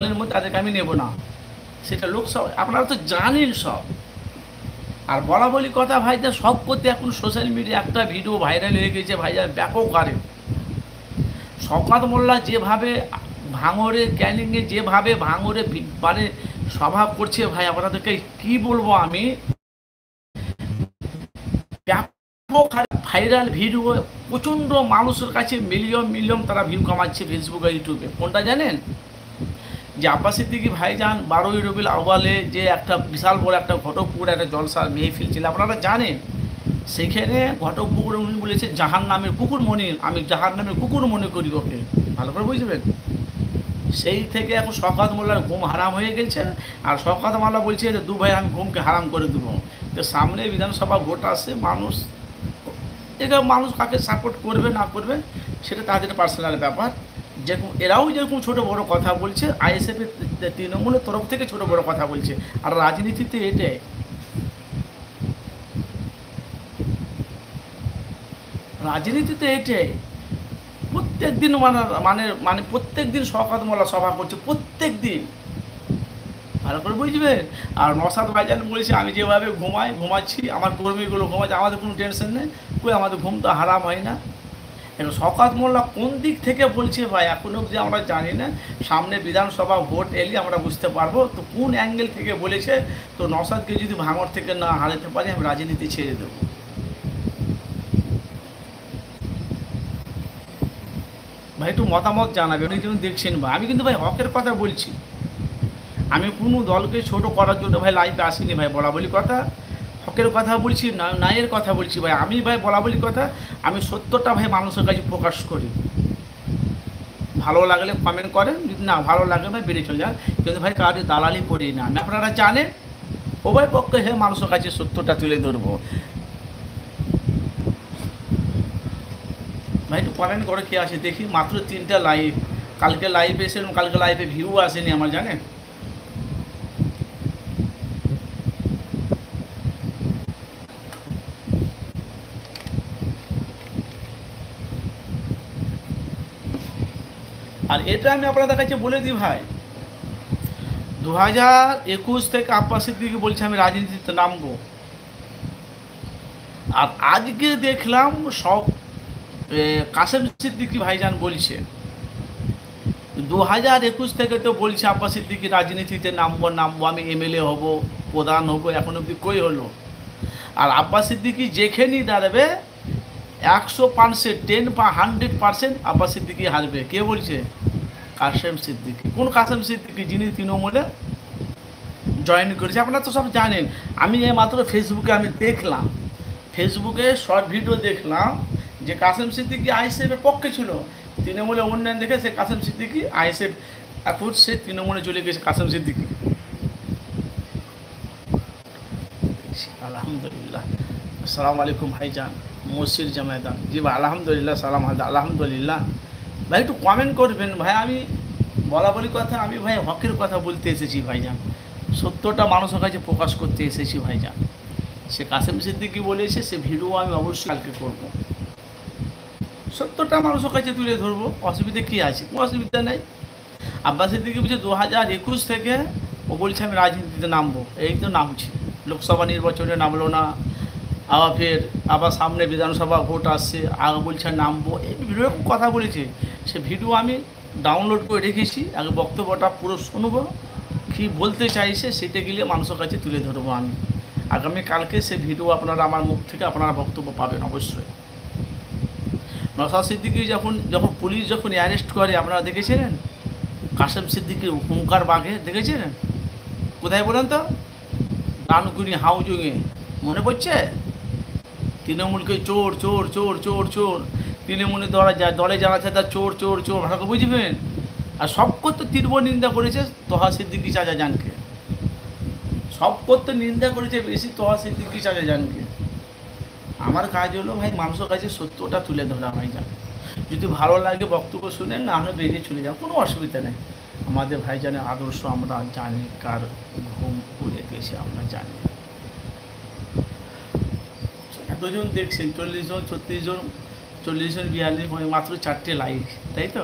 মধ্যে তাদেরকে আমি নেব না, সেটা লোকসভা আপনারা তো জানেন সব। আর বলা বলি কথা ভাইজান, সব করতে এখন সোশ্যাল মিডিয়া একটা ভিডিও ভাইরাল হয়ে গেছে ভাইজান ব্যাপক হারে। শওকত মোল্লা যেভাবে ভাঙড়ে ক্যানিংয়ে যেভাবে ভাঙড়ে মানে সভা করছে ভাই, আপনাদেরকে কি বলবো আমি, ব্যাপক হারে ভাইরাল ভিডিও, প্রচণ্ড মানুষের কাছে মিলিয়ন মিলিয়ন তারা ভিউ কামাচ্ছে ফেসবুক আর ইউটিউবে। কোনটা জানেন? যে আব্বাস সিদ্দিকী ভাইজান 12ই রবিউল আউয়ালে যে একটা বিশাল বড় একটা ঘটকপুকুর একটা জলসার মেহফিল ছিল, আপনারা জানেন। সেখানে ঘটকপুকুরে উনি বলেছে জাহান নামের কুকুর মনে, আমি জাহান নামের কুকুর মনে করি ওকে, ভালো করে বুঝবেন। সেই থেকে এখন শওকত মোল্লার ঘুম হারাম হয়ে গেছে। আর শওকত মোল্লা বলছে যে দু ভাই আমি ঘুমকে হারাম করে দেবো। তো সামনে বিধানসভা ভোট আসছে, মানুষ এখানে মানুষ কাকে সাপোর্ট করবে না করবে সেটা তাদের পার্সোনাল ব্যাপার। যেরকম এরাও যেরকম ছোটো বড়ো কথা বলছে, আইএসএফের তৃণমূলের তরফ থেকে ছোটো বড়ো কথা বলছে। আর রাজনীতিতে এটাই, রাজনীতিতে এটাই প্রত্যেক দিন মানে মানে মানে প্রত্যেক দিন শওকত মোল্লা সভা করছে, প্রত্যেক দিন, ভালো করে বুঝবেন। আর নওশাদ ভাইজান বলেছে আমি যেভাবে ঘুমাচ্ছি আমার কর্মীগুলো ঘুমাচ্ছে, আমাদের কোনো টেনশন নেই, কই আমাদের ঘুম তো হারাম হয় না। এখন শওকত মোল্লা কোন দিক থেকে বলছে ভাই এখন অবধি আমরা জানি না। সামনে বিধানসভা ভোট এলে আমরা বুঝতে পারবো তো কোন অ্যাঙ্গেল থেকে বলেছে। তো নওশাদকে যদি ভাঙড় থেকে না হারাতে পারি আমি রাজনীতি ছেড়ে দেবো। ভাই একটু মতামত জানাবে, উনি যেমন দেখছেন ভাই, আমি কিন্তু ভাই হকের কথা বলছি। আমি কোনো দলকে ছোট করার জন্য ভাই লাইফে আসিনি ভাই, বলা বলি কথা হকের কথা বলছি, ন্যায়ের কথা বলছি ভাই। আমি ভাই বলা বলি কথা, আমি সত্যটা ভাই মানুষের কাছে প্রকাশ করি। ভালো লাগলে কমেন্ট করেন, যদি না ভালো লাগে ভাই বেরিয়ে চলে যান, কিন্তু ভাই কাউকে দালালি করি না আমি, আপনারা জানেন। উভয় পক্ষে হ্যাঁ মানুষের কাছে সত্যটা তুলে ধরবো। ভাই একটু কমেন্ট করে কে আছে দেখি, মাত্র 3টা লাইভ। কালকে লাইভে এসেছিলাম, কালকে লাইভে ভিউ আসেনি আমার, জানেন। আর এটা আমি আপনাদের কাছে বলে দিই ভাই, 2021 থেকে আব্বাস সিদ্দিকী বলছে আমি রাজনীতিতে নামবো। আর আজকে দেখলাম সব কাসেম সিদ্দিকী ভাইজান বলছে 2021 থেকে তো বলছে আব্বাস সিদ্দিকী রাজনীতিতে নামবো আমি এমএলএ হব, প্রধান হব, এখন অব্দি কই হলো। আর আব্বাস সিদ্দিকী যেখানেই দাঁড়াবে 100% 100% আব্বাস সিদ্দিকী হারবে। কে বলছে? কাসেম সিদ্দিকী। কোন কাসেম সিদ্দিকী? যিনি তৃণমূলে জয়েন করেছে, আপনারা তো সব জানেন। আমি মাত্র ফেসবুকে আমি দেখলাম, ফেসবুকে শর্ট ভিডিও দেখলাম যে কাসেম সিদ্দিকী আইএসএফের পক্ষে ছিল, তৃণমূলে উন্নয়ন দেখে সে কাসেম সিদ্দিকী আইএসএফ, এখন সে তৃণমূলে চলে গেছে কাসেম সিদ্দিকী। আলহামদুলিল্লাহ। আসসালামু আলাইকুম ভাইজান, মসজিদ জামায়াদান। জি ভাই আলহামদুলিল্লাহ, সালাম আলহামদুলিল্লাহ। ভাই একটু কমেন্ট করবেন ভাই। আমি বলা বলি কথা, আমি ভাই হকের কথা বলতে এসেছি ভাইজান, সত্যটা মানুষের কাছে প্রকাশ করতে এসেছি ভাইজান। সে কাসেম সিদ্দিকী বলেছে, সে ভিডিও আমি অবশ্যই কালকে করবো, সত্যটা মানুষের কাছে তুলে ধরবো। অসুবিধা কী আছে? কোনো অসুবিধা নেই। আব্বাস সিদ্দিকী বলছে 2021 থেকে ও বলছে আমি রাজনীতিতে নামবো, এই তো নামছি। লোকসভা নির্বাচনে নামলো না, আবার সামনে বিধানসভা ভোট আসছে, আগে বলছে নামবো, এই ভিডিও কথা বলেছে। সে ভিডিও আমি ডাউনলোড করে রেখেছি, আগে বক্তব্যটা পুরো শুনবো, কী বলতে চাইছে সেটা গেলে মানুষের কাছে তুলে ধরবো আমি। আগামীকালকে সে ভিডিও আপনারা আমার মুখ থেকে আপনারা বক্তব্য পাবেন অবশ্যই। নওশাদ সিদ্দিকী যখন পুলিশ যখন অ্যারেস্ট করে, আপনারা দেখেছিলেন কাসেম সিদ্দিকীর হুঙ্কার বাঘে দেখেছিলেন? কোথায় বলেন তো? ডানকুনি হাউজুঙে, মনে পড়ছে? তৃণমূলকে চোর চোর চোর চোর চোর, তৃণমূলের দলে যারা আছে তার চোর চোর চোর, ভালো বুঝবেন। আর সব করতে তীব্র নিন্দা করেছে তোহা সিদ্দিকী চাচা জানকে, সব করতে নিন্দা করেছে বেশি তোহা সিদ্দিকী চাচা জানকে। আমার কাজ হলো ভাই মানুষের কাছে সত্যটা তুলে ধরা ভাইজান। যদি ভালো লাগে বক্তব্য শুনেন, না আমরা বেরিয়ে চলে যান, কোনো অসুবিধা নেই। আমাদের ভাইজানের আদর্শ আমরা জানি, কার ঘুম উড়ে গেছে আমরা জানি। এতজন দেখছেন, 40 জন 36 জন 40 জন 42, মাত্র 4টে লাইক, তাই তো।